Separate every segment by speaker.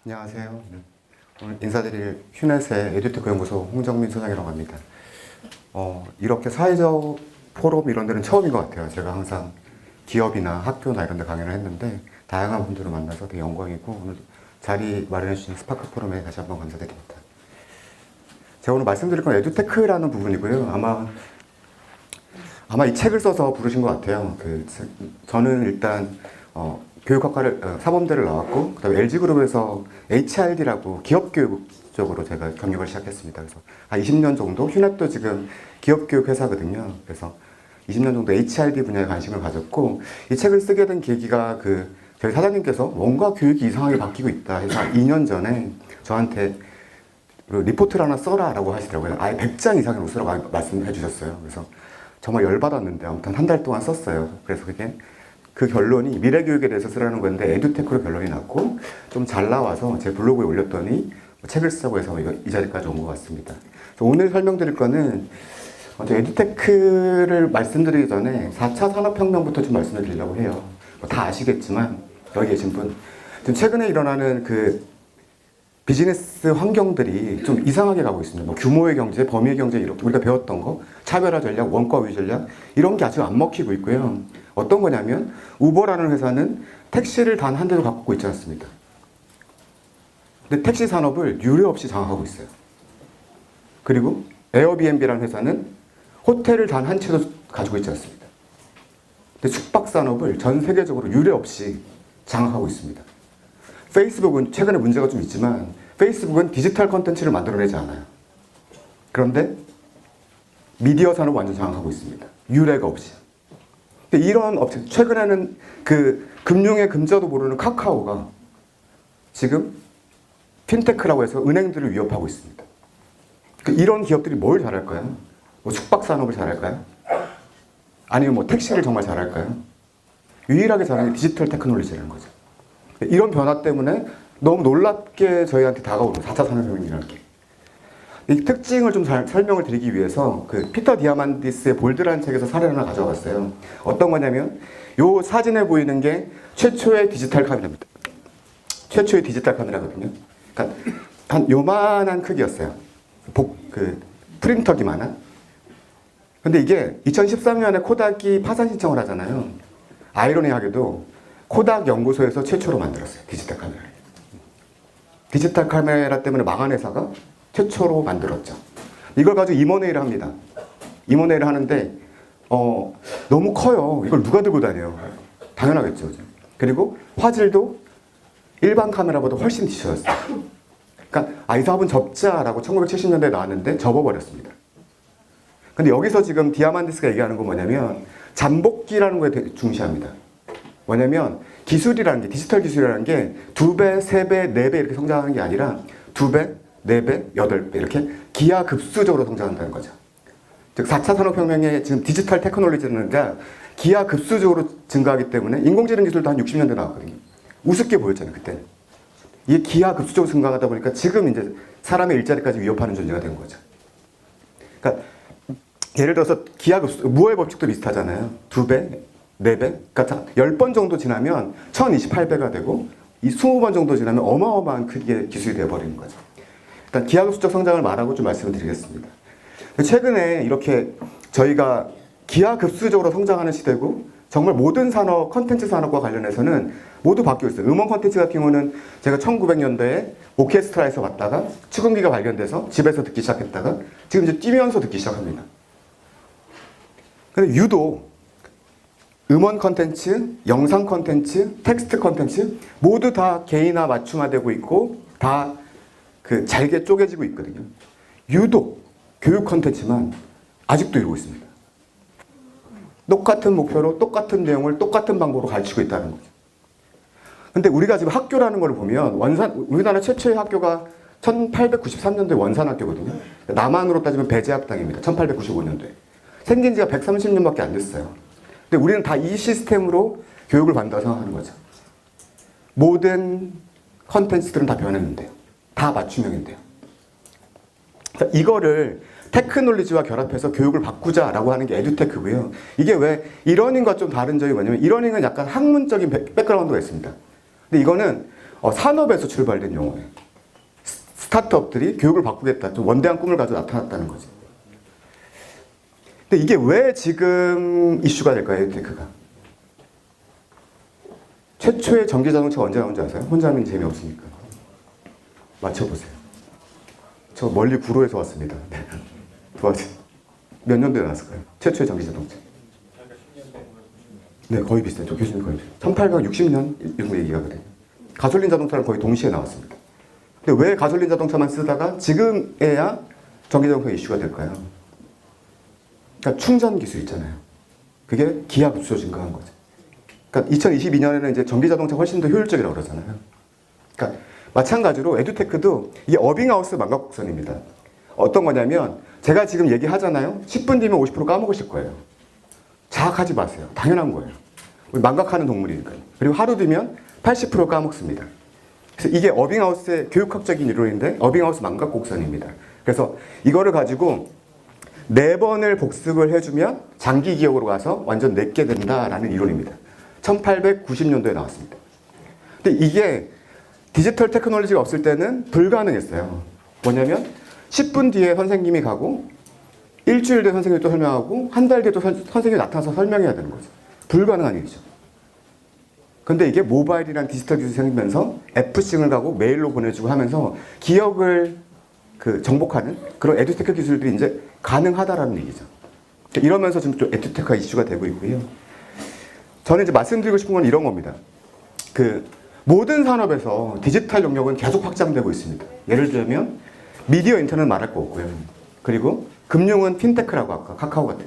Speaker 1: 안녕하세요. 오늘 인사드릴 휴넷의 에듀테크 연구소 홍정민 소장이라고 합니다. 이렇게 사회적 포럼 이런 데는 처음인 것 같아요. 제가 항상 기업이나 학교나 이런 데 강연을 했는데 다양한 분들을 만나서 되게 영광이고 오늘 자리 마련해 주신 스파크 포럼에 다시 한번 감사드립니다. 제가 오늘 말씀드릴 건 에듀테크라는 부분이고요. 아마 이 책을 써서 부르신 것 같아요. 저는 일단 교육학과를 사범대를 나왔고 그다음에 LG그룹에서 HRD라고 기업교육 쪽으로 제가 경력을 시작했습니다. 그래서 한 20년 정도 휴넷도 지금 기업교육 회사거든요. 그래서 20년 정도 HRD 분야에 관심을 가졌고 이 책을 쓰게 된 계기가 저희 사장님께서 뭔가 교육이 이상하게 바뀌고 있다 해서 2년 전에 저한테 리포트를 하나 써라라고 하시더라고요. 아예 100장 이상으로 쓰라고 말씀해 주셨어요. 그래서 정말 열받았는데 아무튼 한 달 동안 썼어요. 그래서 그 결론이 미래교육에 대해서 쓰라는 건데 에듀테크로 결론이 났고 좀 잘 나와서 제 블로그에 올렸더니 책을 쓰자고 해서 이 자리까지 온 것 같습니다. 오늘 설명드릴 거는 먼저 에듀테크를 말씀드리기 전에 4차 산업혁명부터 좀 말씀을 드리려고 해요. 다 아시겠지만 여기 계신 분 지금 최근에 일어나는 비즈니스 환경들이 좀 이상하게 가고 있습니다. 규모의 경제, 범위의 경제 이렇게 우리가 배웠던 거 차별화 전략, 원가위 전략 이런 게 아직 안 먹히고 있고요. 어떤 거냐면 우버라는 회사는 택시를 단 한 대도 갖고 있지 않습니다. 근데 택시 산업을 유례 없이 장악하고 있어요. 그리고 에어비앤비라는 회사는 호텔을 단 한 채도 가지고 있지 않습니다. 근데 숙박 산업을 전 세계적으로 유례 없이 장악하고 있습니다. 페이스북은 최근에 문제가 좀 있지만 페이스북은 디지털 컨텐츠를 만들어내지 않아요. 그런데 미디어 산업을 완전 장악하고 있습니다. 유례가 없이. 근데 이런 업체, 최근에는 금융의 금자도 모르는 카카오가 지금 핀테크라고 해서 은행들을 위협하고 있습니다. 이런 기업들이 뭘 잘할까요? 숙박 산업을 잘할까요? 아니면 택시를 정말 잘할까요? 유일하게 잘하는 게 디지털 테크놀로지라는 거죠. 이런 변화 때문에 너무 놀랍게 저희한테 다가오는 4차 산업혁명이라는 게. 이 특징을 좀 잘 설명을 드리기 위해서 피터 디아만디스의 볼드라는 책에서 사례를 하나 가져왔어요. 어떤 거냐면 이 사진에 보이는 게 최초의 디지털 카메라입니다. 최초의 디지털 카메라거든요. 그러니까 한 요만한 크기였어요. 프린터기만한. 근데 이게 2013년에 코닥이 파산 신청을 하잖아요. 아이러니하게도 코닥 연구소에서 최초로 만들었어요. 디지털 카메라를. 디지털 카메라 때문에 망한 회사가 최초로 만들었죠. 이걸 가지고 임원회의를 합니다. 임원회의를 하는데 너무 커요. 이걸 누가 들고 다녀요? 당연하겠죠. 그리고 화질도 일반 카메라보다 훨씬 뒤쳐졌어요. 그러니까 이 사업은 접자라고 1970년대에 나왔는데 접어버렸습니다. 근데 여기서 지금 디아만디스가 얘기하는 건 뭐냐면 잠복기라는 거에 되게 중시합니다. 뭐냐면 기술이라는 게, 디지털 기술이라는 게 2배, 3배, 4배 이렇게 성장하는 게 아니라 2배, 4배, 8배 이렇게 기하급수적으로 성장한다는 거죠. 즉 4차 산업혁명의 지금 디지털 테크놀로지는 기하급수적으로 증가하기 때문에 인공지능 기술도 한 60년대 나왔거든요. 우습게 보였잖아요, 그때. 이게 기하급수적으로 증가하다 보니까 지금 이제 사람의 일자리까지 위협하는 존재가 된 거죠. 그러니까 예를 들어서 기하급수, 무어의 법칙도 비슷하잖아요. 2배, 4배? 그러니까 10번 정도 지나면 1028배가 되고 이 20번 정도 지나면 어마어마한 크기의 기술이 되어버리는 거죠. 일단 기하급수적 성장을 말하고 좀 말씀을 드리겠습니다. 최근에 이렇게 저희가 기하급수적으로 성장하는 시대고 정말 모든 산업, 컨텐츠 산업과 관련해서는 모두 바뀌고 있어요. 음원 컨텐츠 같은 경우는 제가 1900년대에 오케스트라에서 왔다가 축음기가 발견돼서 집에서 듣기 시작했다가 지금 이제 뛰면서 듣기 시작합니다. 근데 유독 음원 컨텐츠, 영상 컨텐츠, 텍스트 컨텐츠 모두 다 개인화 맞춤화되고 있고 다 잘게 쪼개지고 있거든요. 유독 교육 컨텐츠만 아직도 이러고 있습니다. 똑같은 목표로 똑같은 내용을 똑같은 방법으로 가르치고 있다는 거죠. 근데 우리가 지금 학교라는 걸 보면 우리나라 최초의 학교가 1893년도에 원산학교거든요. 남한으로 따지면 배제학당입니다. 1895년도에. 생긴 지가 130년밖에 안 됐어요. 근데 우리는 다 이 시스템으로 교육을 받는다고 생각하는 거죠. 모든 컨텐츠들은 다 변했는데요. 다 맞춤형인데요. 이거를 테크놀로지와 결합해서 교육을 바꾸자라고 하는 게 에듀테크고요. 이게 왜 이러닝과 좀 다른 점이 뭐냐면 이러닝은 약간 학문적인 백그라운드가 있습니다. 근데 이거는 산업에서 출발된 용어예요. 스타트업들이 교육을 바꾸겠다, 좀 원대한 꿈을 가지고 나타났다는 거지. 근데 이게 왜 지금 이슈가 될까요, 에듀테크가? 최초의 전기자동차가 언제 나온지 아세요? 혼자 하면 재미없으니까. 맞춰보세요. 저 멀리 구로에서 왔습니다. 네. 도와주세요. 몇 년도에 나왔을까요? 최초의 전기자동차. 네, 거의 비슷해요. 교수님 거의 비슷해요. 1860년 이 정도 얘기하거든요. 가솔린 자동차는 거의 동시에 나왔습니다. 근데 왜 가솔린 자동차만 쓰다가 지금에야 전기자동차 이슈가 될까요? 그러니까 충전 기술 있잖아요. 그게 기하급수로 증가한 거죠. 그러니까 2022년에는 이제 전기자동차 훨씬 더 효율적이라고 그러잖아요. 그러니까 마찬가지로 에듀테크도 이 어빙하우스 망각곡선입니다. 어떤 거냐면 제가 지금 얘기하잖아요. 10분 뒤면 50% 까먹으실 거예요. 자학하지 마세요. 당연한 거예요. 망각하는 동물이니까요. 그리고 하루 뒤면 80% 까먹습니다. 그래서 이게 어빙하우스의 교육학적인 이론인데 어빙하우스 망각곡선입니다. 그래서 이거를 가지고 4번을 복습을 해주면 장기 기억으로 가서 완전 내게 된다라는 이론입니다. 1890년도에 나왔습니다. 근데 이게 디지털 테크놀로지가 없을 때는 불가능했어요. 뭐냐면 10분 뒤에 선생님이 가고 일주일 뒤에 선생님이 또 설명하고 한 달 뒤에 또 선생님이 나타나서 설명해야 되는 거죠. 불가능한 일이죠. 근데 이게 모바일이란 디지털 기술이 생기면서 FC를 가고 메일로 보내주고 하면서 기억을 정복하는 그런 에듀테크 기술들이 이제 가능하다라는 얘기죠. 이러면서 지금 또 에듀테크가 이슈가 되고 있고요. 저는 이제 말씀드리고 싶은 건 이런 겁니다. 모든 산업에서 디지털 영역은 계속 확장되고 있습니다. 예를 들면 미디어 인터넷 말할 거 없고요. 그리고 금융은 핀테크라고 아까 카카오 같은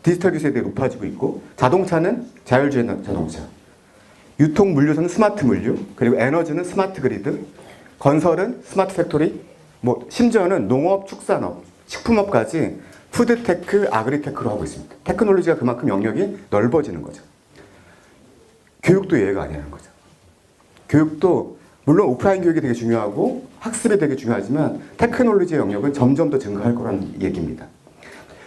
Speaker 1: 디지털 기술이 높아지고 있고 자동차는 자율주행 자동차, 유통 물류는 스마트 물류, 그리고 에너지는 스마트 그리드, 건설은 스마트 팩토리, 심지어는 농업, 축산업, 식품업까지 푸드테크, 아그리테크로 하고 있습니다. 테크놀로지가 그만큼 영역이 넓어지는 거죠. 교육도 예외가 아니라는 거죠. 교육도 물론 오프라인 교육이 되게 중요하고 학습이 되게 중요하지만 테크놀로지의 영역은 점점 더 증가할 거라는 얘기입니다.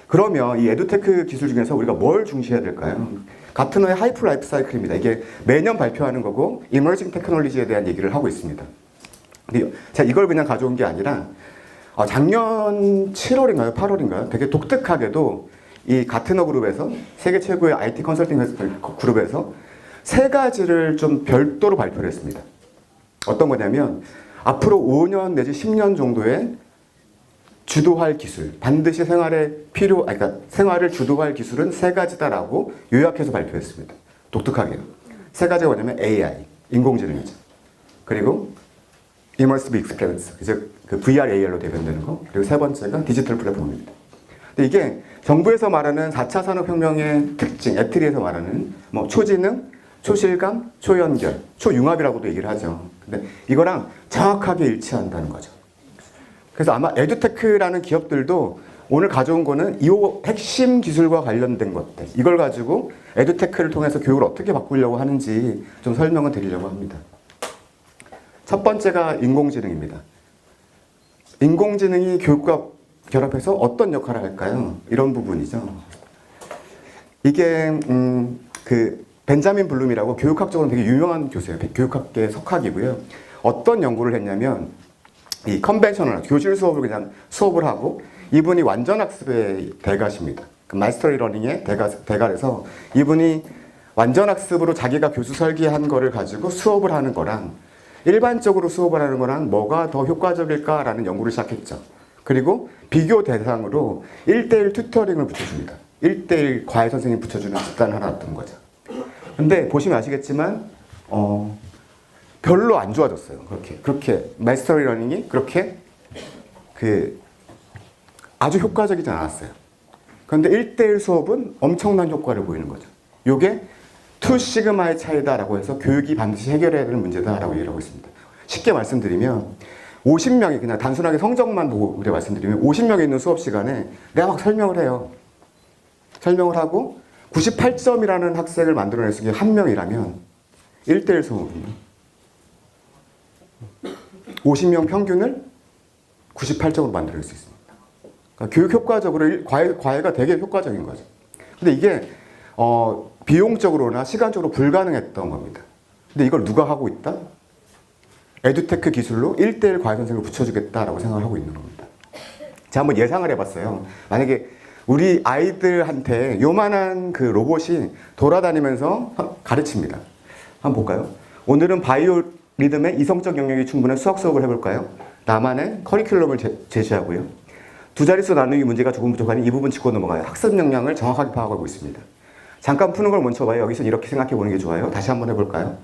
Speaker 1: 그러면 이 에듀테크 기술 중에서 우리가 뭘 중시해야 될까요? 가트너의 하이프 라이프 사이클입니다. 이게 매년 발표하는 거고 이머징 테크놀로지에 대한 얘기를 하고 있습니다. 근데 제가 이걸 그냥 가져온 게 아니라 작년 7월인가요? 8월인가요? 되게 독특하게도 이 가트너 그룹에서 세계 최고의 IT 컨설팅 그룹에서 3가지를 좀 별도로 발표를 했습니다. 어떤 거냐면 앞으로 5년 내지 10년 정도에 주도할 기술, 반드시 그러니까 생활을 주도할 기술은 3가지다라고 요약해서 발표했습니다. 독특하게요. 3가지가 뭐냐면 AI, 인공지능이죠. 그리고 Immersive Experience, 이제 VR, AR로 대변되는 거. 그리고 3번째가 디지털 플랫폼입니다. 근데 이게 정부에서 말하는 4차 산업혁명의 특징, 애트리에서 말하는 초지능, 초실감, 초연결, 초융합이라고도 얘기를 하죠. 근데 이거랑 정확하게 일치한다는 거죠. 그래서 아마 에듀테크라는 기업들도 오늘 가져온 거는 이 핵심 기술과 관련된 것들, 이걸 가지고 에듀테크를 통해서 교육을 어떻게 바꾸려고 하는지 좀 설명을 드리려고 합니다. 첫 번째가 인공지능입니다. 인공지능이 교육과 결합해서 어떤 역할을 할까요? 이런 부분이죠. 이게 벤자민 블룸이라고 교육학적으로 되게 유명한 교수예요. 교육학계 석학이고요. 어떤 연구를 했냐면 이 컨벤셔널 교실 수업을 그냥 수업을 하고 이분이 완전학습의 대가십니다. 마스터리 러닝의 대가래서 이분이 완전학습으로 자기가 교수 설계한 거를 가지고 수업을 하는 거랑 일반적으로 수업을 하는 거랑 뭐가 더 효과적일까라는 연구를 시작했죠. 그리고 비교 대상으로 1대1 튜터링을 붙여줍니다. 1대1 과외 선생님 붙여주는 집단을 하나 놨던 거죠. 근데 보시면 아시겠지만 별로 안 좋아졌어요. 그렇게 마스터리 러닝이 그렇게 아주 효과적이지 않았어요. 그런데 1대1 수업은 엄청난 효과를 보이는 거죠. 요게 2시그마의 차이다라고 해서 교육이 반드시 해결해야 되는 문제다라고 얘기를 하고 있습니다. 쉽게 말씀드리면 50명이 그냥 단순하게 성적만 보고 우리가 말씀드리면 50명이 있는 수업 시간에 내가 막 설명을 해요. 설명을 하고 98점이라는 학생을 만들어낼 수 있는 게 1명이라면 1대1 수업은요. 50명 평균을 98점으로 만들 수 있습니다. 그러니까 교육 효과적으로 과외가 되게 효과적인 거죠. 근데 이게 비용적으로나 시간적으로 불가능했던 겁니다. 근데 이걸 누가 하고 있다? 에듀테크 기술로 1대1 과외 선생님을 붙여주겠다라고 생각을 하고 있는 겁니다. 제가 한번 예상을 해봤어요. 만약에 우리 아이들한테 요만한 그 로봇이 돌아다니면서 가르칩니다. 한번 볼까요? 오늘은 바이오 리듬의 이성적 영역이 충분한 수학 수업을 해볼까요? 나만의 커리큘럼을 제시하고요. 두 자릿수 나누기 문제가 조금 부족하니 이 부분 짚고 넘어가요. 학습 역량을 정확하게 파악하고 있습니다. 잠깐 푸는 걸 먼저 봐요. 여기서 이렇게 생각해 보는 게 좋아요. 다시 한번 해볼까요?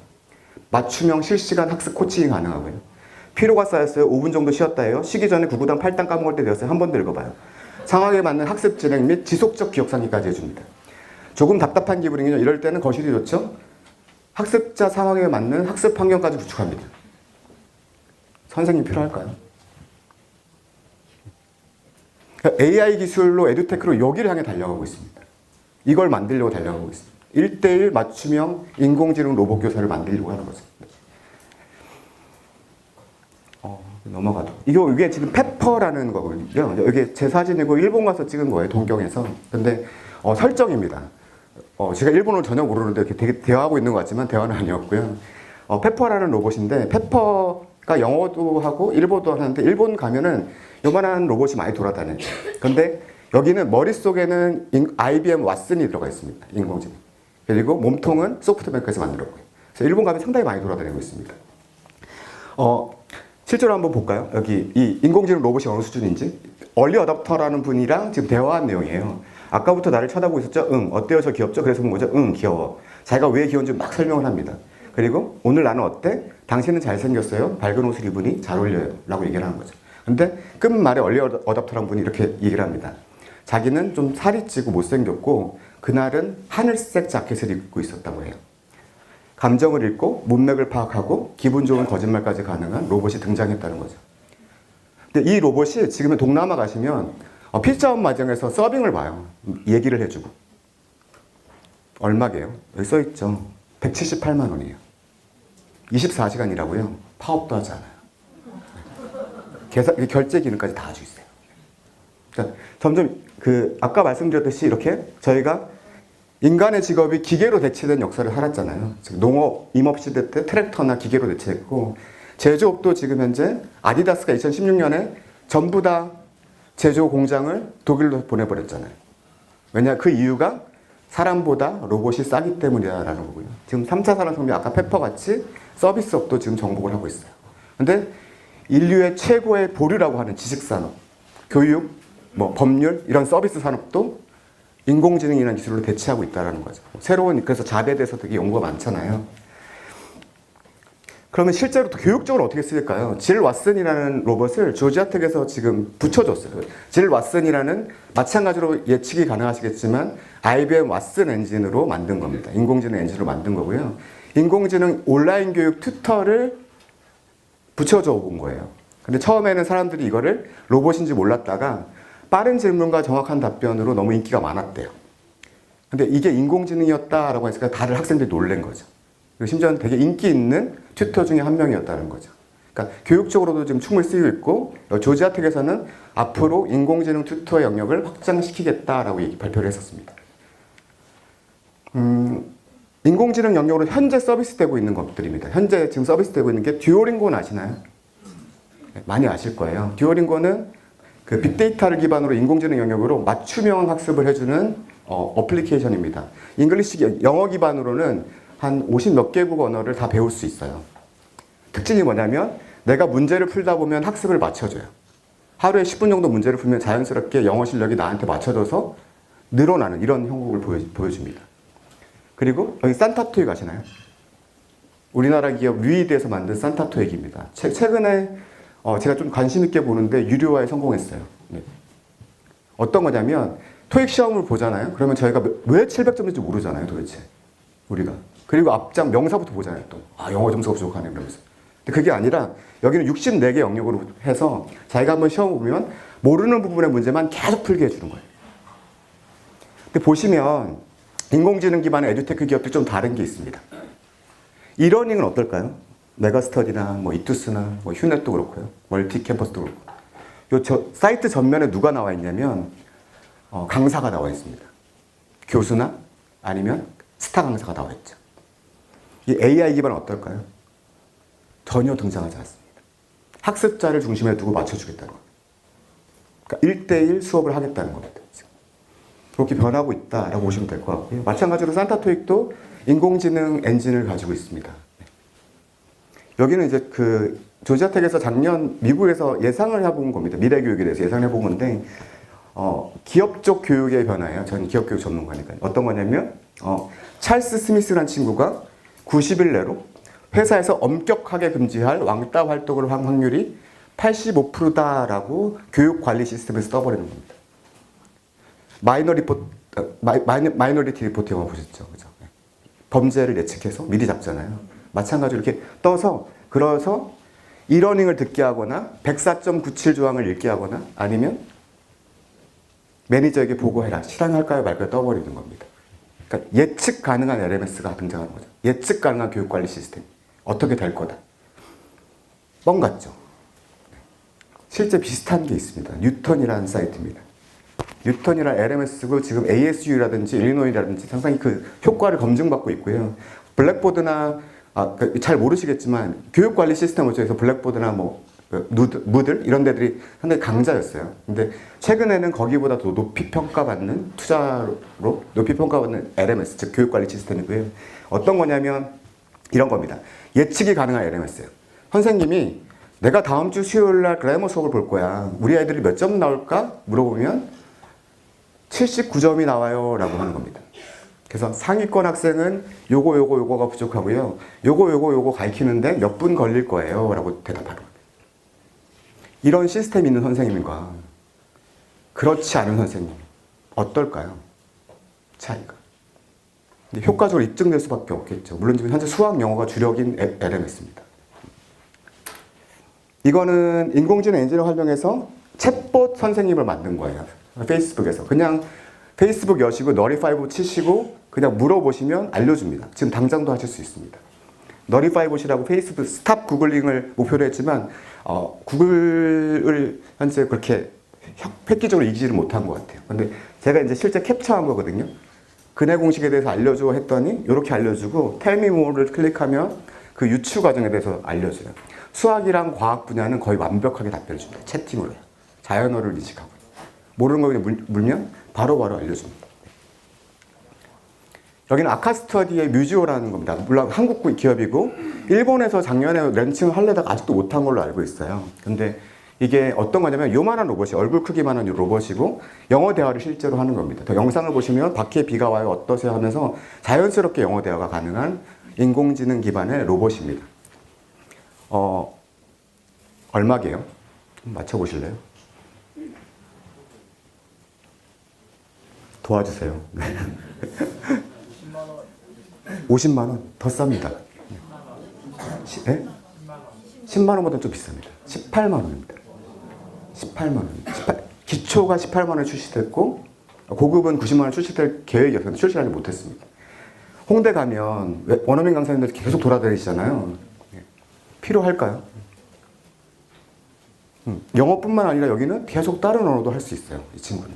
Speaker 1: 맞춤형 실시간 학습 코칭이 가능하고요. 피로가 쌓였어요. 5분 정도 쉬었다 해요. 쉬기 전에 구구단 8단 까먹을 때 되었어요. 한 번 더 읽어봐요. 상황에 맞는 학습 진행 및 지속적 기억 상기까지 해줍니다. 조금 답답한 기분이군요. 이럴 때는 거실이 좋죠. 학습자 상황에 맞는 학습 환경까지 구축합니다. 선생님 필요할까요? AI 기술로 에듀테크로 여기를 향해 달려가고 있습니다. 이걸 만들려고 달려가고 있습니다. 1대1 맞춤형 인공지능 로봇 교사를 만들려고 하는 거죠. 넘어가도. 이게 지금 페퍼라는 거거든요. 이게 제 사진이고 일본 가서 찍은 거예요. 동경에서. 근데 설정입니다. 제가 일본어를 전혀 모르는데 이렇게 되게 대화하고 있는 것 같지만 대화는 아니었고요. 페퍼라는 로봇인데 페퍼가 영어도 하고 일본어도 하는데 일본 가면은 요만한 로봇이 많이 돌아다녀요. 근데 여기는 머릿속에는 IBM 왓슨이 들어가 있습니다. 인공지능. 그리고 몸통은 소프트뱅크에서 만들었고요. 그래서 일본 가면 상당히 많이 돌아다니고 있습니다. 실제로 한번 볼까요? 여기 이 인공지능 로봇이 어느 수준인지. 얼리 어답터라는 분이랑 지금 대화한 내용이에요. 아까부터 나를 쳐다보고 있었죠? 응. 어때요? 저 귀엽죠? 그래서 본 거죠? 응. 귀여워. 자기가 왜 귀여운지 막 설명을 합니다. 그리고 오늘 나는 어때? 당신은 잘생겼어요? 밝은 옷을 입으니 잘 어울려요. 라고 얘기를 하는 거죠. 근데 끝말에 얼리 어답터라는 분이 이렇게 얘기를 합니다. 자기는 좀 살이 찌고 못생겼고 그날은 하늘색 자켓을 입고 있었다고 해요. 감정을 읽고 문맥을 파악하고 기분 좋은 거짓말까지 가능한 로봇이 등장했다는 거죠. 근데 이 로봇이 지금은 동남아 가시면 피자업 마장에서 서빙을 봐요. 얘기를 해주고. 얼마게요? 여기 써있죠. 178만 원이에요. 24시간이라고요. 파업도 하지 않아요. 결제 기능까지 다 가지고 있어요. 그러니까 점점 아까 말씀드렸듯이 이렇게 저희가 인간의 직업이 기계로 대체된 역사를 살았잖아요. 농업, 임업시대 때 트랙터나 기계로 대체했고 제조업도 지금 현재 아디다스가 2016년에 전부 다 제조 공장을 독일로 보내버렸잖아요. 왜냐? 그 이유가 사람보다 로봇이 싸기 때문이라는 거고요. 지금 3차 산업혁명 아까 페퍼같이 서비스업도 지금 정복을 하고 있어요. 근데 인류의 최고의 보류라고 하는 지식산업, 교육, 법률 이런 서비스 산업도 인공지능이라는 기술로 대체하고 있다는 거죠. 그래서 잡에 대해서 되게 연구가 많잖아요. 그러면 실제로 또 교육적으로 어떻게 쓰일까요? 질 왓슨이라는 로봇을 조지아텍에서 지금 붙여줬어요. 질 왓슨이라는 마찬가지로 예측이 가능하시겠지만 IBM 왓슨 엔진으로 만든 겁니다. 인공지능 엔진으로 만든 거고요. 인공지능 온라인 교육 튜터를 붙여줘 본 거예요. 근데 처음에는 사람들이 이거를 로봇인지 몰랐다가 빠른 질문과 정확한 답변으로 너무 인기가 많았대요. 근데 이게 인공지능이었다라고 했으니까 다들 학생들이 놀란 거죠. 그리고 심지어는 되게 인기 있는 튜터 중에 한 명이었다는 거죠. 그러니까 교육적으로도 지금 충분히 쓰이고 있고 조지아텍에서는 앞으로 인공지능 튜터의 영역을 확장시키겠다라고 발표를 했었습니다. 인공지능 영역으로 현재 서비스되고 있는 것들입니다. 현재 지금 서비스되고 있는 게 듀오링고는 아시나요? 네, 많이 아실 거예요. 듀오링고는 그 빅데이터를 기반으로 인공지능 영역으로 맞춤형 학습을 해주는 어플리케이션입니다. 영어 기반으로는 한 50 몇 개국 언어를 다 배울 수 있어요. 특징이 뭐냐면 내가 문제를 풀다 보면 학습을 맞춰줘요. 하루에 10분 정도 문제를 풀면 자연스럽게 영어 실력이 나한테 맞춰져서 늘어나는 이런 형국을 보여줍니다. 그리고 여기 산타토익 아시나요? 우리나라 기업 류이드에서 만든 산타토익입니다. 최근에 제가 좀 관심 있게 보는데 유료화에 성공했어요. 네. 어떤 거냐면 토익 시험을 보잖아요. 그러면 저희가 왜 700점인지 모르잖아요, 도대체. 우리가. 그리고 앞장 명사부터 보잖아요, 또. 영어 점수가 부족하네, 그러면서. 근데 그게 아니라 여기는 64개 영역으로 해서 자기가 한번 시험 보면 모르는 부분의 문제만 계속 풀게 해주는 거예요. 근데 보시면 인공지능 기반의 에듀테크 기업들이 좀 다른 게 있습니다. 이러닝은 어떨까요? 메가스터디나 이투스나 휴넷도 그렇고요. 멀티캠퍼스도 그렇고. 사이트 전면에 누가 나와 있냐면 강사가 나와 있습니다. 교수나 아니면 스타 강사가 나와 있죠. 이 AI 기반은 어떨까요? 전혀 등장하지 않습니다. 학습자를 중심에 두고 맞춰주겠다는 겁니다. 그러니까 1대1 수업을 하겠다는 겁니다. 그렇게 변하고 있다라고 보시면 될 것 같고요. 마찬가지로 산타 토익도 인공지능 엔진을 가지고 있습니다. 여기는 이제 그 조지아텍에서 작년 미국에서 예상을 해본 겁니다. 미래 교육에 대해서 예상을 해본 건데, 기업 쪽 교육의 변화예요. 저는 기업 교육 전문가니까요. 어떤 거냐면, 찰스 스미스라는 친구가 90일 내로 회사에서 엄격하게 금지할 왕따 활동을 한 확률이 85%다라고 교육 관리 시스템에서 떠버리는 겁니다. 마이너리티 리포트 영화 보셨죠? 그죠? 범죄를 예측해서 미리 잡잖아요. 마찬가지로 이렇게 떠서, 그래서 이러닝을 듣게 하거나 104.97 조항을 읽게 하거나 아니면 매니저에게 보고해라. 실행할까요 말까요 떠버리는 겁니다. 그러니까 예측 가능한 LMS가 등장하는 거죠. 예측 가능한 교육관리 시스템. 어떻게 될 거다. 뻥 같죠. 실제 비슷한 게 있습니다. 뉴턴이라는 사이트입니다. 뉴턴이라는 LMS고 지금 ASU라든지 일리노이라든지 상당히 그 효과를 검증받고 있고요. 블랙보드나 잘 모르시겠지만 교육관리 시스템 업체에서 블랙보드나 무들 이런 데들이 상당히 강자였어요. 근데 최근에는 거기보다 더 높이 평가받는 투자로 높이 평가받는 LMS 즉 교육관리 시스템이고요. 어떤 거냐면 이런 겁니다. 예측이 가능한 LMS예요. 선생님이 내가 다음 주 수요일 날 그래머 수업을 볼 거야. 우리 아이들이 몇 점 나올까? 물어보면 79점이 나와요 라고 하는 겁니다. 그래서 상위권 학생은 요거가 부족하고요. 요거 가르치는데 몇 분 걸릴 거예요 라고 대답하는 겁니다. 이런 시스템이 있는 선생님과 그렇지 않은 선생님 어떨까요? 차이가. 근데 효과적으로 입증될 수밖에 없겠죠. 물론 지금 현재 수학 영어가 주력인 LMS입니다. 이거는 인공지능 엔진을 활용해서 챗봇 선생님을 만든 거예요. 페이스북에서. 그냥 페이스북 여시고 너리파이브 치시고 그냥 물어보시면 알려줍니다. 지금 당장도 하실 수 있습니다. 너리파이브시라고 페이스북 스탑 구글링을 목표로 했지만 구글을 현재 그렇게 획기적으로 이기지를 못한 것 같아요. 근데 제가 이제 실제 캡처한 거거든요. 근해 공식에 대해서 알려줘 했더니 이렇게 알려주고 Tell me more를 클릭하면 그 유추 과정에 대해서 알려줘요. 수학이랑 과학 분야는 거의 완벽하게 답변을 줍니다. 채팅으로요. 자연어를 인식하고. 모르는 거 그냥 물면 바로바로 알려줍니다. 여기는 아카스터디의 뮤지오라는 겁니다. 물론 한국 기업이고 일본에서 작년에 런칭을 하려다가 아직도 못한 걸로 알고 있어요. 근데 이게 어떤 거냐면 요만한 로봇이 얼굴 크기만한 로봇이고 영어 대화를 실제로 하는 겁니다. 더 영상을 보시면 밖에 비가 와요 어떠세요 하면서 자연스럽게 영어 대화가 가능한 인공지능 기반의 로봇입니다. 얼마게요? 맞춰보실래요? 도와주세요. 50만 원? 더 쌉니다. 네? 10만 원보다 좀 비쌉니다. 18만 원입니다. 18만 원. 기초가 18만 원에 출시됐고 고급은 90만 원 출시될 계획이었는데 출시하지 못했습니다. 홍대 가면 원어민 강사님들 계속 돌아다니시잖아요. 필요할까요? 영어뿐만 아니라 여기는 계속 다른 언어도 할 수 있어요. 이 친구는.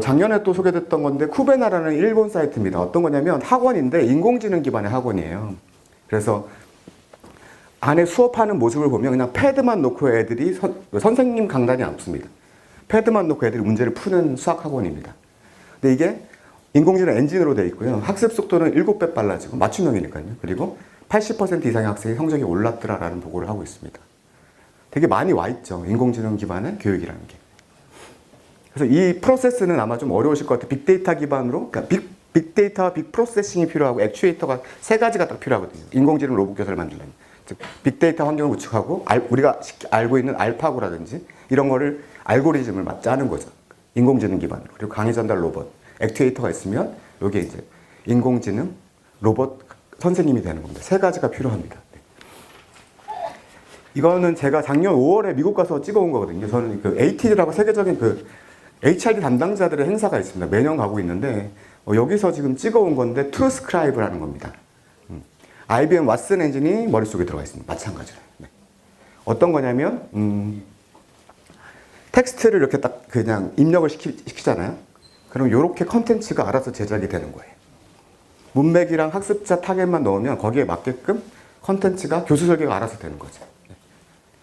Speaker 1: 작년에 또 소개됐던 건데 쿠베나라는 일본 사이트입니다. 어떤 거냐면 학원인데 인공지능 기반의 학원이에요. 그래서 안에 수업하는 모습을 보면 그냥 패드만 놓고 애들이 선생님 강단이 없습니다. 패드만 놓고 애들이 문제를 푸는 수학 학원입니다. 근데 이게 인공지능 엔진으로 되어 있고요. 학습 속도는 7배 빨라지고 맞춤형이니까요. 그리고 80% 이상의 학생이 성적이 올랐더라라는 보고를 하고 있습니다. 되게 많이 와 있죠. 인공지능 기반의 교육이라는 게. 그래서 이 프로세스는 아마 좀 어려우실 것 같아요. 빅데이터 기반으로, 그러니까 빅데이터와 빅프로세싱이 필요하고 액추에이터가 세 가지가 딱 필요하거든요. 인공지능 로봇 교사를 만들려면. 즉 빅데이터 환경을 구축하고 우리가 알고 있는 알파고라든지 이런 거를 알고리즘을 짜는 거죠. 인공지능 기반으로. 그리고 강의 전달 로봇, 액추에이터가 있으면 이게 이제 인공지능 로봇 선생님이 되는 겁니다. 세 가지가 필요합니다. 이거는 제가 작년 5월에 미국 가서 찍어온 거거든요. 저는 그 ATD라고 세계적인 그 HRD 담당자들의 행사가 있습니다. 매년 가고 있는데 여기서 지금 찍어온 건데 트루스크라이브라는 겁니다. IBM 왓슨 엔진이 머릿속에 들어가 있습니다. 마찬가지로. 네. 어떤 거냐면 텍스트를 이렇게 딱 그냥 입력을 시키잖아요. 그럼 이렇게 컨텐츠가 알아서 제작이 되는 거예요. 문맥이랑 학습자 타겟만 넣으면 거기에 맞게끔 컨텐츠가 교수 설계가 알아서 되는 거죠.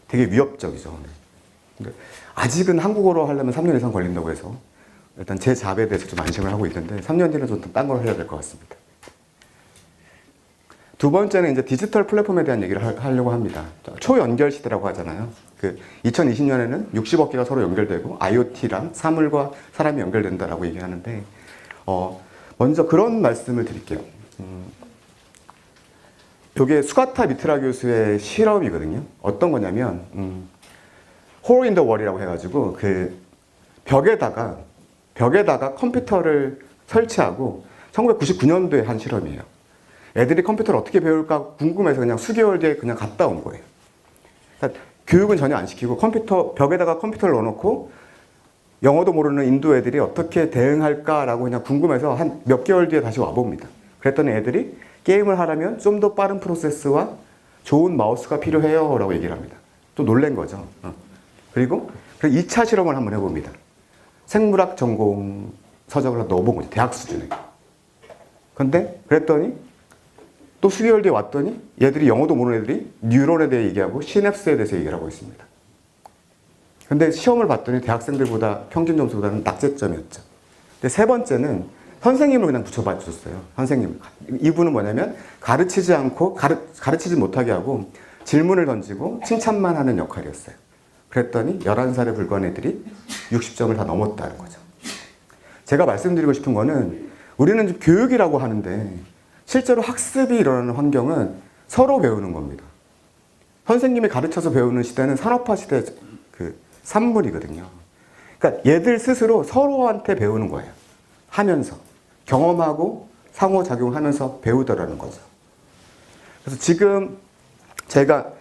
Speaker 1: 되게 위협적이죠. 근데 아직은 한국어로 하려면 3년 이상 걸린다고 해서 일단 제 잡에 대해서 좀 안심을 하고 있는데 3년 뒤는 좀 딴 걸 해야 될 것 같습니다. 두 번째는 이제 디지털 플랫폼에 대한 얘기를 하려고 합니다. 초연결 시대라고 하잖아요. 2020년에는 60억 개가 서로 연결되고 IoT랑 사물과 사람이 연결된다라고 얘기하는데 먼저 그런 말씀을 드릴게요. 이게 수가타 미트라 교수의 실험이거든요. 어떤 거냐면 홀 인 더 월이라고 해가지고 벽에다가 컴퓨터를 설치하고 1999년도에 한 실험이에요. 애들이 컴퓨터를 어떻게 배울까 궁금해서 그냥 수개월 뒤에 그냥 갔다 온 거예요. 그러니까 교육은 전혀 안 시키고 벽에다가 컴퓨터를 넣어놓고 영어도 모르는 인도 애들이 어떻게 대응할까라고 그냥 궁금해서 한 몇 개월 뒤에 다시 와봅니다. 그랬더니 애들이 게임을 하려면 좀 더 빠른 프로세스와 좋은 마우스가 필요해요 라고 얘기를 합니다. 또 놀란 거죠. 그리고 2차 실험을 한번 해봅니다. 생물학 전공 서적을 넣어본 거죠. 대학 수준에. 근데 그랬더니 또 수개월 뒤에 왔더니 얘들이 영어도 모르는 애들이 뉴런에 대해 얘기하고 시냅스에 대해서 얘기를 하고 있습니다. 근데 시험을 봤더니 대학생들보다 평균 점수보다는 낙제점이었죠. 근데 세 번째는 선생님을 그냥 붙여봐 줬어요. 선생님. 이분은 뭐냐면 가르치지 않고 가르치지 못하게 하고 질문을 던지고 칭찬만 하는 역할이었어요. 그랬더니 11살에 불과한 애들이 60점을 다 넘었다는 거죠. 제가 말씀드리고 싶은 거는 우리는 좀 교육이라고 하는데 실제로 학습이 일어나는 환경은 서로 배우는 겁니다. 선생님이 가르쳐서 배우는 시대는 산업화 시대 산물이거든요. 그러니까 얘들 스스로 서로한테 배우는 거예요. 하면서 경험하고 상호작용하면서 배우더라는 거죠. 그래서 지금 제가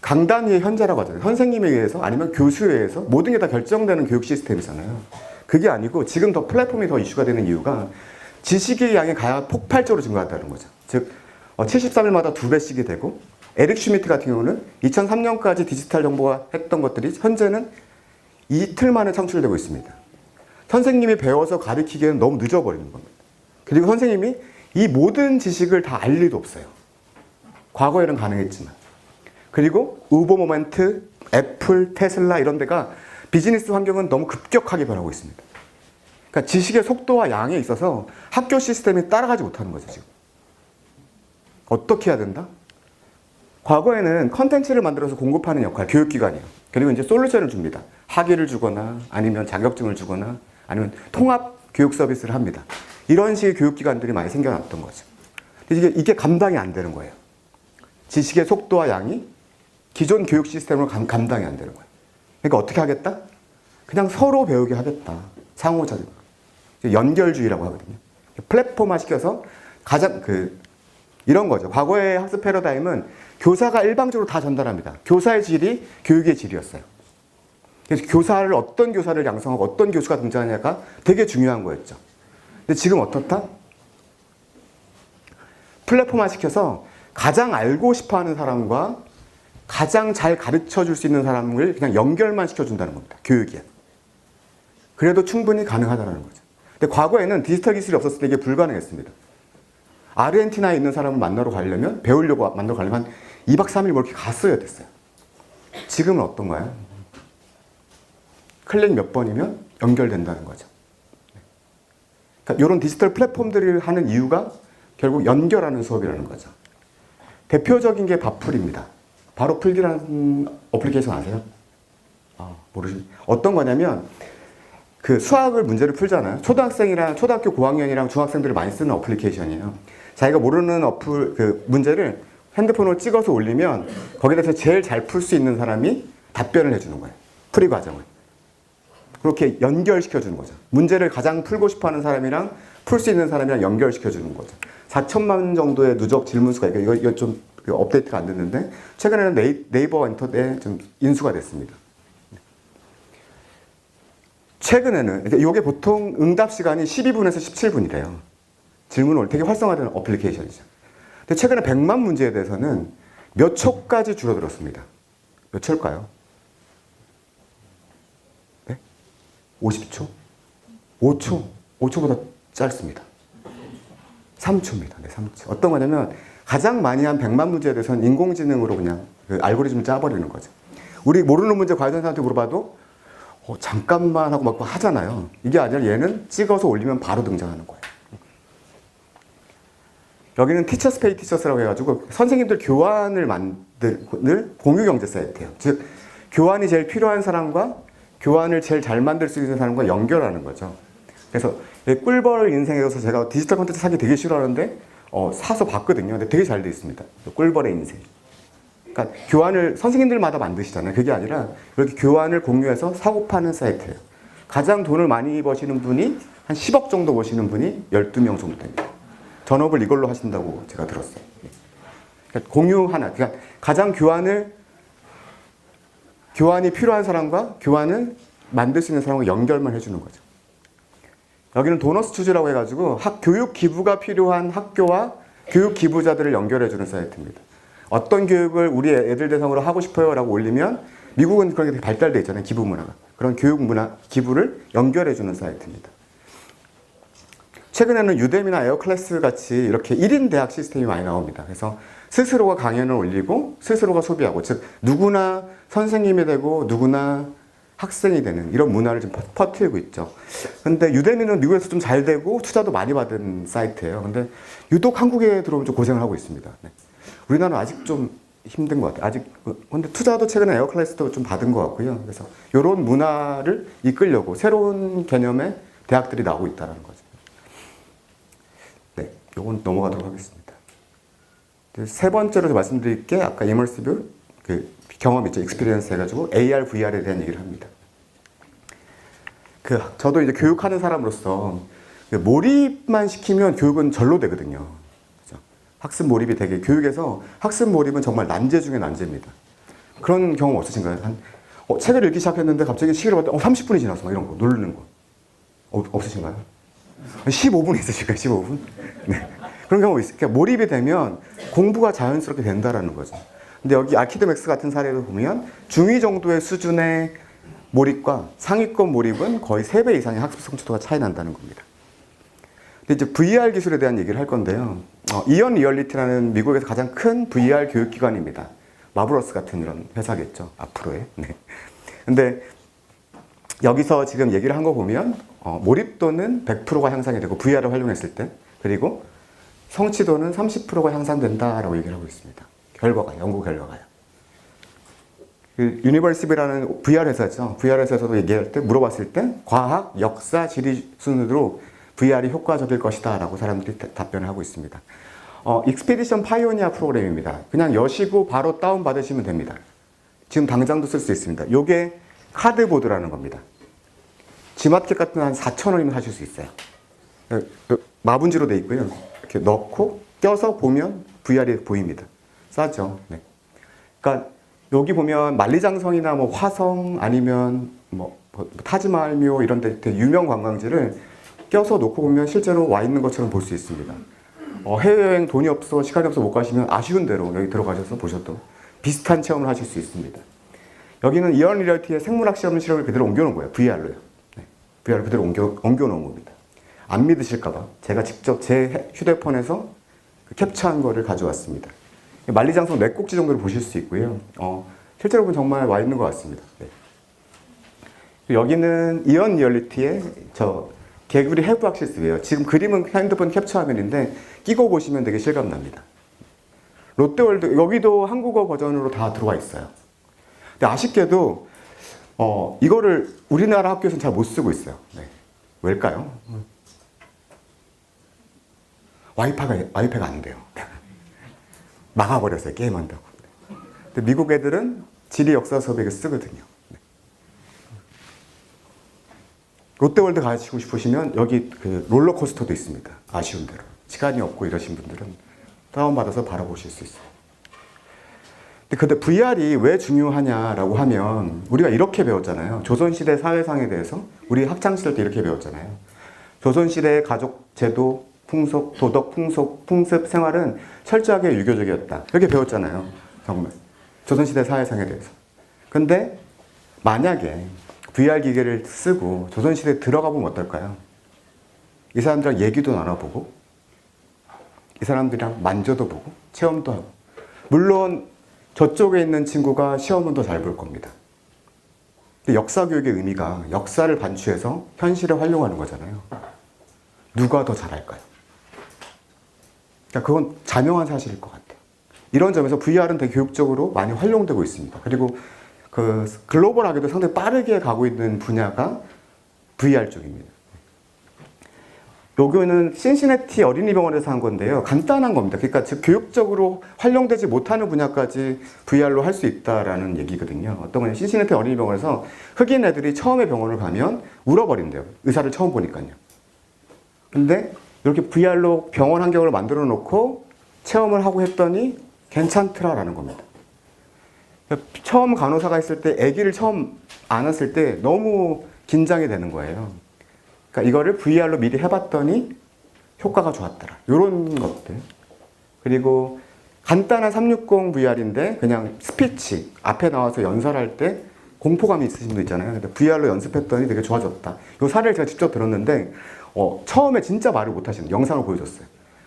Speaker 1: 강단 위의 현재라고 하잖아요. 선생님에 의해서 아니면 교수에 의해서 모든 게 다 결정되는 교육 시스템이잖아요. 그게 아니고 지금 더 플랫폼이 더 이슈가 되는 이유가 지식의 양이 폭발적으로 증가한다는 거죠. 즉 73일마다 2배씩이 되고 에릭 슈미트 같은 경우는 2003년까지 디지털 정보가 했던 것들이 현재는 이틀 만에 창출되고 있습니다. 선생님이 배워서 가르치기에는 너무 늦어버리는 겁니다. 그리고 선생님이 이 모든 지식을 다 알 리도 없어요. 과거에는 가능했지만. 그리고 우버 모멘트, 애플, 테슬라 이런 데가 비즈니스 환경은 너무 급격하게 변하고 있습니다. 그러니까 지식의 속도와 양에 있어서 학교 시스템이 따라가지 못하는 거죠, 지금. 어떻게 해야 된다? 과거에는 컨텐츠를 만들어서 공급하는 역할, 교육기관이에요. 그리고 이제 솔루션을 줍니다. 학위를 주거나 아니면 자격증을 주거나 아니면 통합 교육 서비스를 합니다. 이런 식의 교육기관들이 많이 생겨났던 거죠. 이게 감당이 안 되는 거예요. 지식의 속도와 양이 기존 교육 시스템으로 감당이 안 되는 거예요. 그러니까 어떻게 하겠다? 그냥 서로 배우게 하겠다. 상호작용. 연결주의라고 하거든요. 플랫폼화 시켜서 가장 이런 거죠. 과거의 학습 패러다임은 교사가 일방적으로 다 전달합니다. 교사의 질이 교육의 질이었어요. 그래서 어떤 교사를 양성하고 어떤 교수가 등장하냐가 되게 중요한 거였죠. 근데 지금 어떻다? 플랫폼화 시켜서 가장 알고 싶어 하는 사람과 가장 잘 가르쳐 줄 수 있는 사람을 그냥 연결만 시켜준다는 겁니다. 교육이야. 그래도 충분히 가능하다는 거죠. 근데 과거에는 디지털 기술이 없었을 때 이게 불가능했습니다. 아르헨티나에 있는 사람을 만나러 가려면 한 2박 3일 뭐 이렇게 갔어야 됐어요. 지금은 어떤가요? 클릭 몇 번이면 연결된다는 거죠. 그러니까 이런 디지털 플랫폼들을 하는 이유가 결국 연결하는 수업이라는 거죠. 대표적인 게 바풀입니다. 바로 풀기라는 어플리케이션 아세요? 모르시죠? 어떤 거냐면 수학을 문제를 풀잖아요. 초등학교 고학년이랑 중학생들이 많이 쓰는 어플리케이션이에요. 자기가 모르는 문제를 핸드폰으로 찍어서 올리면 거기에 대해서 제일 잘 풀 수 있는 사람이 답변을 해주는 거예요. 풀이 과정을. 그렇게 연결시켜주는 거죠. 문제를 가장 풀고 싶어하는 사람이랑 풀 수 있는 사람이랑 연결시켜주는 거죠. 4천만 정도의 누적 질문수가 있고 이거 좀 업데이트가 안 됐는데 최근에는 네이버 엔터에 좀 인수가 됐습니다. 최근에는 이게 보통 응답 시간이 12분에서 17분이래요. 질문을 되게 활성화되는 어플리케이션이죠. 근데 최근에 100만 문제에 대해서는 몇 초까지 줄어들었습니다. 몇 초일까요? 네? 50초? 5초? 5초보다 짧습니다. 3초입니다. 네, 3초. 어떤 거냐면 가장 많이 한 100만 문제에 대해서는 인공지능으로 그냥 그 알고리즘을 짜버리는 거죠. 우리 모르는 문제 과외선생한테 물어봐도 잠깐만 하고 막 하잖아요. 이게 아니라 얘는 찍어서 올리면 바로 등장하는 거예요. 여기는 티처스 페이 티처스라고 해가지고 선생님들 교환을 만들 공유 경제 사이트예요. 즉 교환이 제일 필요한 사람과 교환을 제일 잘 만들 수 있는 사람과 연결하는 거죠. 그래서 꿀벌 인생에서 제가 디지털 콘텐츠 사기 되게 싫어하는데 사서 봤거든요. 근데 되게 잘 돼 있습니다. 꿀벌의 인생. 그러니까 교환을 선생님들마다 만드시잖아요. 그게 아니라 이렇게 교환을 공유해서 사고 파는 사이트예요. 가장 돈을 많이 버시는 분이 한 10억 정도 버시는 분이 12명 정도 됩니다. 전업을 이걸로 하신다고 제가 들었어요. 그러니까 공유 하나. 그러니까 가장 교환이 필요한 사람과 교환을 만들 수 있는 사람과 연결만 해주는 거죠. 여기는 도너스 추즈라고 해가지고 교육 기부가 필요한 학교와 교육 기부자들을 연결해주는 사이트입니다. 어떤 교육을 우리 애들 대상으로 하고 싶어요 라고 올리면 미국은 그런 게 되게 발달되어 있잖아요. 기부 문화가. 그런 교육 문화, 기부를 연결해주는 사이트입니다. 최근에는 유데미나 에어클래스 같이 이렇게 1인 대학 시스템이 많이 나옵니다. 그래서 스스로가 강연을 올리고 스스로가 소비하고, 즉 누구나 선생님이 되고 누구나 학생이 되는 이런 문화를 좀 퍼뜨리고 있죠. 근데 유데미는 미국에서 좀 잘 되고 투자도 많이 받은 사이트예요. 근데 유독 한국에 들어오면 좀 고생을 하고 있습니다. 네. 우리나라는 아직 좀 힘든 것 같아요. 근데 투자도 최근에 에어클래스도 좀 받은 것 같고요. 그래서 이런 문화를 이끌려고 새로운 개념의 대학들이 나오고 있다는 거죠. 네, 요건 넘어가도록 하겠습니다. 세 번째로 말씀드릴 게 아까 이머시브 경험 있죠. 익스피리언스 해가지고 AR, VR에 대한 얘기를 합니다. 저도 이제 교육하는 사람으로서 몰입만 시키면 교육은 절로 되거든요. 그렇죠? 학습 몰입이 되게, 교육에서 학습 몰입은 정말 난제 중에 난제입니다. 그런 경험 없으신가요? 책을 읽기 시작했는데 갑자기 시계를 봤더니 30분이 지났어. 막 이런 거, 누르는 거. 없으신가요? 15분 있으실까요? 15분? 네. 그런 경우가 있어요. 그러니까 몰입이 되면 공부가 자연스럽게 된다라는 거죠. 근데 여기 아키드맥스 같은 사례를 보면 중위 정도의 수준의 몰입과 상위권 몰입은 거의 3배 이상의 학습 성취도가 차이 난다는 겁니다. 근데 이제 VR 기술에 대한 얘기를 할 건데요. 이언 리얼리티라는 미국에서 가장 큰 VR 교육기관입니다. 마블러스 같은 이런 회사겠죠. 앞으로의. 네. 근데 여기서 지금 얘기를 한 거 보면 몰입도는 100%가 향상이 되고 VR을 활용했을 때, 그리고 성취도는 30%가 향상된다라고 얘기를 하고 있습니다. 연구 결과가요. 유니버시티라는 VR 회사죠. VR 회사에서도 얘기할 때, 물어봤을 때 과학, 역사, 지리 순으로 VR이 효과적일 것이다 라고 사람들이 답변을 하고 있습니다. 익스피디션 파이오니아 프로그램입니다. 그냥 여시고 바로 다운받으시면 됩니다. 지금 당장도 쓸 수 있습니다. 요게 카드보드라는 겁니다. 지마켓 같은 한 4,000원이면 사실 수 있어요. 마분지로 돼 있고요. 이렇게 넣고 껴서 보면 VR이 보입니다. 싸죠. 네. 그러니까 여기 보면 만리장성이나 뭐 화성 아니면 뭐 타지마할묘 이런 데 유명 관광지를 껴서 놓고 보면 실제로 와 있는 것처럼 볼 수 있습니다. 해외여행 돈이 없어 시간이 없어 못 가시면 아쉬운 대로 여기 들어가셔서 보셔도 비슷한 체험을 하실 수 있습니다. 여기는 이언 리얼티의 생물학 실험을 그대로 옮겨놓은 거예요. VR로요. 네. VR을 그대로 옮겨놓은 겁니다. 안 믿으실까봐 제가 직접 제 휴대폰에서 캡처한 거를 가져왔습니다. 만리장성 4꼭지 정도를 보실 수 있고요. 실제로 보면 정말 와 있는 것 같습니다. 네. 여기는 이언 리얼리티의 개구리 해부학 실습이에요. 지금 그림은 핸드폰 캡처 화면인데 끼고 보시면 되게 실감납니다. 롯데월드, 여기도 한국어 버전으로 다 들어와 있어요. 근데 아쉽게도 이거를 우리나라 학교에서는 잘 못 쓰고 있어요. 네. 왜일까요? 와이파이가 안 돼요. 막아버렸어요. 게임한다고. 근데 미국 애들은 지리 역사 수업에 쓰거든요. 네. 롯데월드 가시고 싶으시면 여기 롤러코스터도 있습니다. 아쉬운 대로. 시간이 없고 이러신 분들은 다운받아서 바라보실 수 있어요. 근데 VR이 왜 중요하냐라고 하면 우리가 이렇게 배웠잖아요. 조선시대 사회상에 대해서 우리 학창시절 때 이렇게 배웠잖아요. 조선시대의 가족 제도, 풍속, 도덕, 풍습, 생활은 철저하게 유교적이었다. 이렇게 배웠잖아요. 정말. 조선시대 사회상에 대해서. 근데 만약에 VR 기계를 쓰고 조선시대에 들어가 보면 어떨까요? 이 사람들랑 얘기도 나눠보고 이 사람들이랑 만져도 보고 체험도 하고, 물론 저쪽에 있는 친구가 시험은 더 잘 볼 겁니다. 근데 역사 교육의 의미가 역사를 반추해서 현실에 활용하는 거잖아요. 누가 더 잘할까요? 그러니까 그건 자명한 사실일 것 같아요. 이런 점에서 VR은 되게 교육적으로 많이 활용되고 있습니다. 그리고 그 글로벌하게도 상당히 빠르게 가고 있는 분야가 VR 쪽입니다. 요거는 신시내티 어린이병원에서 한 건데요. 간단한 겁니다. 그러니까 즉 교육적으로 활용되지 못하는 분야까지 VR로 할 수 있다라는 얘기거든요. 어떤 거냐, 신시내티 어린이병원에서 흑인 애들이 처음에 병원을 가면 울어버린대요. 의사를 처음 보니까요. 근데 이렇게 VR로 병원 환경을 만들어 놓고 체험을 하고 했더니 괜찮더라라는 겁니다. 처음 간호사가 있을 때 아기를 처음 안았을 때 너무 긴장이 되는 거예요. 그러니까 이거를 VR로 미리 해봤더니 효과가 좋았더라. 이런 것들. 그리고 간단한 360 VR인데 그냥 스피치 앞에 나와서 연설할 때 공포감이 있으신 분들 있잖아요. 근데 VR로 연습했더니 되게 좋아졌다. 이 사례를 제가 직접 들었는데 처음에 진짜 말을 못하시는 영상을 보여줬어요.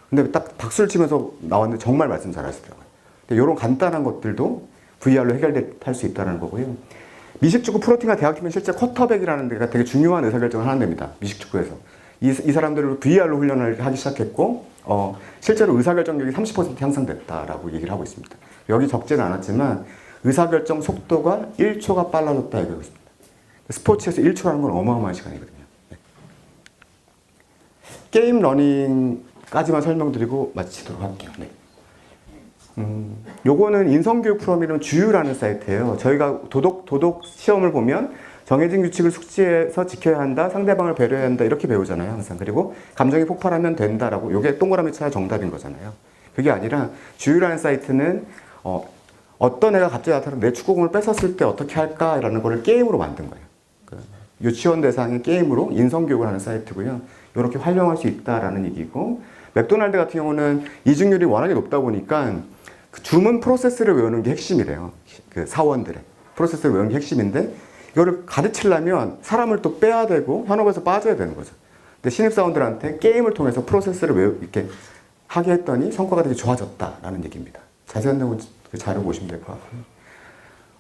Speaker 1: 근데 딱 박수를 치면서 나왔는데 정말 말씀 잘하시더라고요. 근데 이런 간단한 것들도 VR로 해결할 수 있다는 거고요. 미식축구 프로팀과 대학팀은 실제 쿼터백이라는 데가 되게 중요한 의사결정을 하는 데입니다. 미식축구에서. 이 사람들을 VR로 훈련을 하기 시작했고 실제로 의사결정력이 30% 향상됐다라고 얘기를 하고 있습니다. 여기 적지는 않았지만 의사결정 속도가 1초가 빨라졌다 얘기하고 있습니다. 스포츠에서 1초라는 건 어마어마한 시간이거든요. 네. 게임 러닝까지만 설명드리고 마치도록 할게요. 네. 요거는 인성교육 프로그램 주유라는 사이트예요. 저희가 도덕 시험을 보면 정해진 규칙을 숙지해서 지켜야 한다, 상대방을 배려해야 한다 이렇게 배우잖아요, 항상. 그리고 감정이 폭발하면 된다라고, 요게 동그라미 쳐야 정답인 거잖아요. 그게 아니라 주유라는 사이트는 어떤 애가 갑자기 나타나서 내 축구공을 뺏었을 때 어떻게 할까라는 거를 게임으로 만든 거예요. 유치원 대상의 게임으로 인성교육을 하는 사이트고요. 이렇게 활용할 수 있다라는 얘기고, 맥도날드 같은 경우는 이직률이 워낙에 높다 보니까 그 주문 프로세스를 외우는 게 핵심이래요. 그 사원들의 프로세스를 외우는 게 핵심인데 이거를 가르치려면 사람을 또 빼야 되고 현업에서 빠져야 되는 거죠. 근데 신입사원들한테 게임을 통해서 프로세스를 이렇게 하게 했더니 성과가 되게 좋아졌다라는 얘기입니다. 자세한 내용은 그 자료 보시면 될 것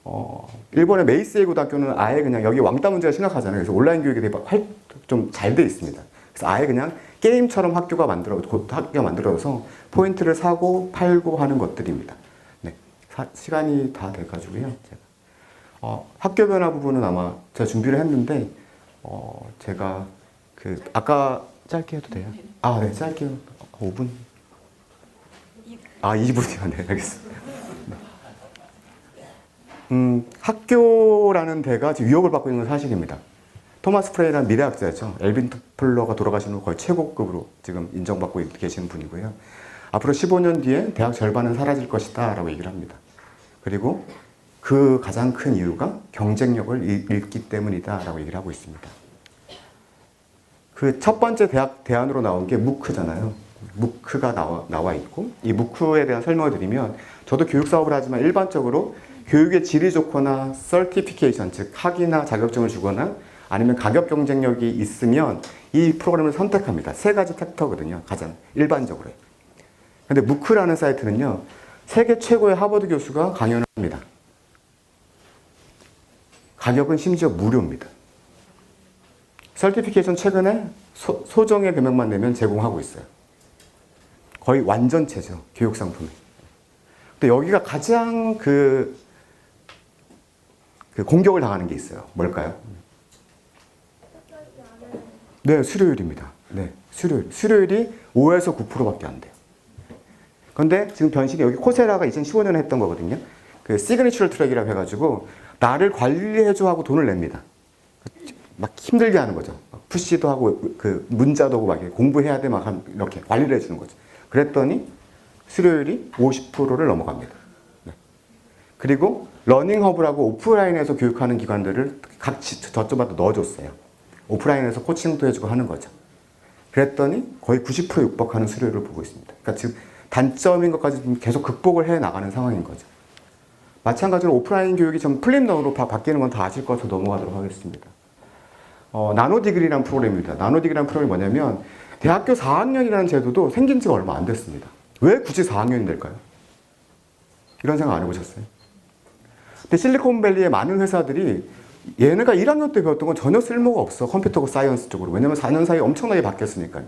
Speaker 1: 같고요. 일본의 메이세이 고등학교는 아예 그냥 여기 왕따 문제가 심각하잖아요. 그래서 온라인 교육이 되게 좀 잘 돼 있습니다. 그래서 아예 그냥 게임처럼 학교가 만들어져서 포인트를 사고 팔고 하는 것들입니다. 네, 시간이 다 돼가지고요. 제가 학교 변화 부분은 아마 제가 준비를 했는데 제가 아까 짧게 해도 돼요? 아, 네, 짧게 5분. 2분이요. 네, 알겠습니다. 네. 학교라는 데가 지금 위협을 받고 있는 건 사실입니다. 토마스 프레이라는 미래학자죠. 엘빈 토플러가 돌아가신 후 거의 최고급으로 지금 인정받고 계시는 분이고요. 앞으로 15년 뒤에 대학 절반은 사라질 것이다 라고 얘기를 합니다. 그리고 그 가장 큰 이유가 경쟁력을 잃기 때문이다 라고 얘기를 하고 있습니다. 그 첫 번째 대학 대안으로 나온 게 무크잖아요. 무크가 나와 있고, 이 무크에 대한 설명을 드리면, 저도 교육 사업을 하지만 일반적으로 교육의 질이 좋거나 서티피케이션, 즉 학위나 자격증을 주거나 아니면 가격 경쟁력이 있으면 이 프로그램을 선택합니다. 3가지 팩터거든요. 가장 일반적으로. 근데 무크라는 사이트는요, 세계 최고의 하버드 교수가 강연을 합니다. 가격은 심지어 무료입니다. 서티피케이션 최근에 소정의 금액만 내면 제공하고 있어요. 거의 완전체죠. 교육 상품이. 근데 여기가 가장 그 공격을 당하는 게 있어요. 뭘까요? 네, 수료율입니다. 네, 수료율이 5에서 9%밖에 안 돼요. 그런데 지금 변식이 여기 코세라가 2015년에 했던 거거든요. 그 시그니처럴 트랙이라고 해가지고 나를 관리해줘 하고 돈을 냅니다. 막 힘들게 하는 거죠. 푸시도 하고 그 문자도 하고 막 공부해야 돼 막 이렇게 관리를 해주는 거죠. 그랬더니 수료율이 50%를 넘어갑니다. 네. 그리고 러닝허브라고 오프라인에서 교육하는 기관들을 각 저점마다 넣어줬어요. 오프라인에서 코칭도 해주고 하는 거죠. 그랬더니 거의 90% 육박하는 수료율을 보고 있습니다. 그러니까 지금 단점인 것까지 계속 극복을 해 나가는 상황인 거죠. 마찬가지로 오프라인 교육이 좀 플립런으로 바뀌는 건 다 아실 것 같아서 넘어가도록 하겠습니다. 나노디그리라는 프로그램입니다. 나노디그리라는 프로그램이 뭐냐면 대학교 4학년이라는 제도도 생긴 지가 얼마 안 됐습니다. 왜 굳이 4학년이 될까요? 이런 생각 안 해보셨어요? 근데 실리콘밸리의 많은 회사들이 얘네가 1학년 때 배웠던 건 전혀 쓸모가 없어. 컴퓨터 사이언스 쪽으로. 왜냐면 4년 사이에 엄청나게 바뀌었으니까요.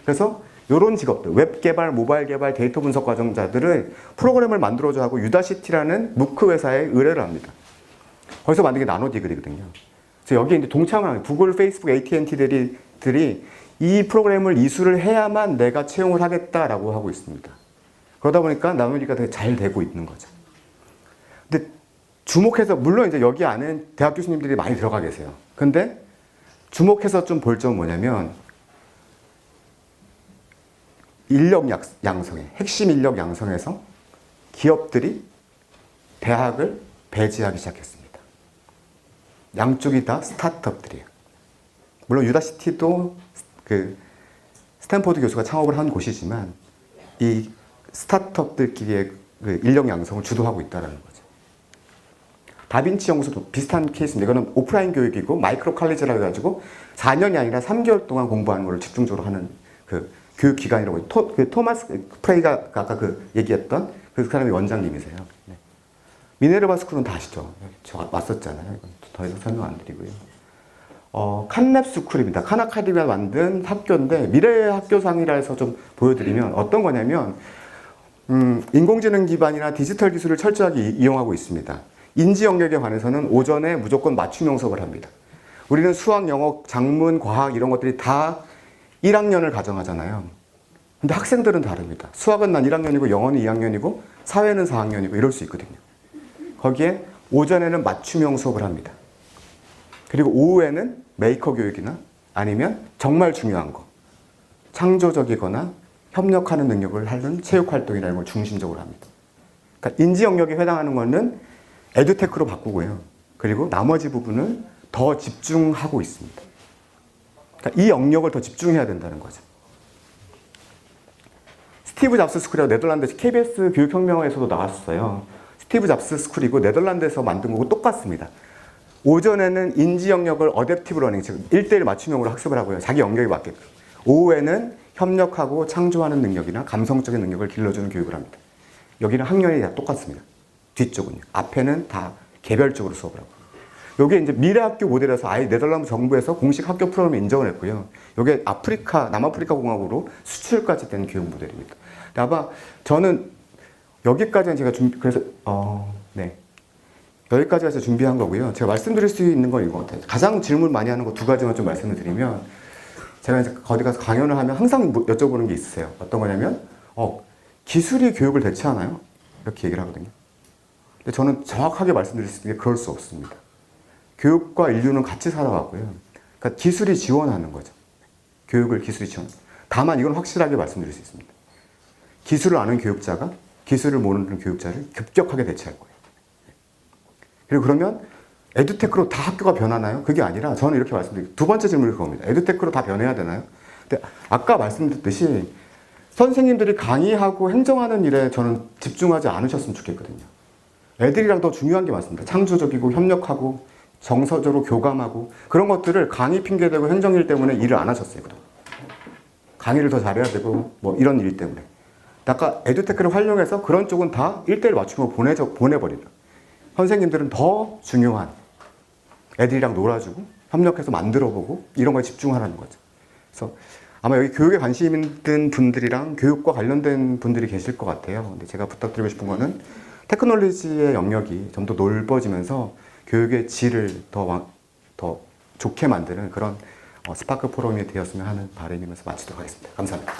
Speaker 1: 그래서 이런 직업들, 웹 개발, 모바일 개발, 데이터 분석 과정자들을 프로그램을 만들어줘 하고 유다시티라는 무크 회사에 의뢰를 합니다. 거기서 만든 게 나노디그리거든요. 그래서 여기에 이제 동참을 하는 구글, 페이스북, AT&T들이 이 프로그램을 이수를 해야만 내가 채용을 하겠다라고 하고 있습니다. 그러다 보니까 나노디가 되게 잘 되고 있는 거죠. 근데 주목해서, 물론 이제 여기 안에 대학 교수님들이 많이 들어가 계세요. 근데 주목해서 좀 볼 점은 뭐냐면, 인력 양성에, 핵심 인력 양성에서 기업들이 대학을 배제하기 시작했습니다. 양쪽이 다 스타트업들이에요. 물론 유다시티도 그 스탠포드 교수가 창업을 한 곳이지만 이 스타트업들끼리의 그 인력 양성을 주도하고 있다는 거죠. 다빈치 연구소도 비슷한 케이스인데, 이거는 오프라인 교육이고 마이크로 칼리지라고 해가지고 4년이 아니라 3개월 동안 공부하는 걸 집중적으로 하는 그 교육 기관이라고 해요. 토마스 프레이가 아까 그 얘기했던 그 사람이 원장님이세요. 네. 미네르바 스쿨은 다 아시죠? 저 왔었잖아요. 더 이상 설명 안 드리고요. 칸랩 스쿨입니다. 칸 아카데미가 만든 학교인데, 미래의 학교상이라 해서 좀 보여드리면 어떤 거냐면, 인공지능 기반이나 디지털 기술을 철저하게 이용하고 있습니다. 인지 영역에 관해서는 오전에 무조건 맞춤형 수업을 합니다. 우리는 수학, 영어, 작문, 과학 이런 것들이 다 1학년을 가정하잖아요. 근데 학생들은 다릅니다. 수학은 난 1학년이고 영어는 2학년이고 사회는 4학년이고 이럴 수 있거든요. 거기에 오전에는 맞춤형 수업을 합니다. 그리고 오후에는 메이커 교육이나 아니면 정말 중요한 거, 창조적이거나 협력하는 능력을 하는 체육활동이라는 걸 중심적으로 합니다. 그러니까 인지 영역에 해당하는 거는 에듀테크로 바꾸고요. 그리고 나머지 부분을 더 집중하고 있습니다. 그러니까 이 영역을 더 집중해야 된다는 거죠. 스티브 잡스 스쿨이라고 네덜란드 KBS 교육혁명에서도 나왔어요. 스티브 잡스 스쿨이고 네덜란드에서 만든 거고 똑같습니다. 오전에는 인지 영역을 어댑티브 러닝, 즉 1대1 맞춤형으로 학습을 하고요. 자기 영역에 맞게끔. 오후에는 협력하고 창조하는 능력이나 감성적인 능력을 길러주는 교육을 합니다. 여기는 학년이 다 똑같습니다. 뒤쪽은요. 앞에는 다 개별적으로 수업을 하고. 여기 이제 미래학교 모델에서 아예 네덜란드 정부에서 공식 학교 프로그램을 인정을 했고요. 이게 아프리카, 남아프리카 공화국으로 수출까지 된 교육 모델입니다. 아마 저는 여기까지는 제가 그래서 네. 여기까지가 제가 준비한 거고요. 제가 말씀드릴 수 있는 건 이거 같아요. 가장 질문 많이 하는 거 두 가지만 좀 말씀을 드리면, 제가 이제 어디 가서 강연을 하면 항상 여쭤보는 게 있으세요. 어떤 거냐면, 기술이 교육을 대체하나요? 이렇게 얘기를 하거든요. 근데 저는 정확하게 말씀드릴 수 있는 게 그럴 수 없습니다. 교육과 인류는 같이 살아가고요. 그러니까 기술이 지원하는 거죠. 교육을 기술이 지원. 다만 이건 확실하게 말씀드릴 수 있습니다. 기술을 아는 교육자가 기술을 모르는 교육자를 급격하게 대체할 거예요. 그리고 그러면 에듀테크로 다 학교가 변하나요? 그게 아니라 저는 이렇게 말씀드릴게요. 두 번째 질문이 그겁니다. 에듀테크로 다 변해야 되나요? 근데 아까 말씀드렸듯이 선생님들이 강의하고 행정하는 일에 저는 집중하지 않으셨으면 좋겠거든요. 애들이랑 더 중요한 게 많습니다. 창조적이고 협력하고 정서적으로 교감하고 그런 것들을 강의 핑계대고 행정일 때문에 일을 안 하셨어요. 그동안. 강의를 더 잘해야 되고 뭐 이런 일 때문에. 아까 에듀테크를 활용해서 그런 쪽은 다 1대1 맞춤으로 보내버리다. 선생님들은 더 중요한 애들이랑 놀아주고 협력해서 만들어보고 이런 거에 집중하라는 거죠. 그래서 아마 여기 교육에 관심 있는 분들이랑 교육과 관련된 분들이 계실 것 같아요. 근데 제가 부탁드리고 싶은 거는 테크놀로지의 영역이 좀 더 넓어지면서 교육의 질을 더 좋게 만드는 그런 스파크 포럼이 되었으면 하는 바람이면서 마치도록 하겠습니다. 감사합니다.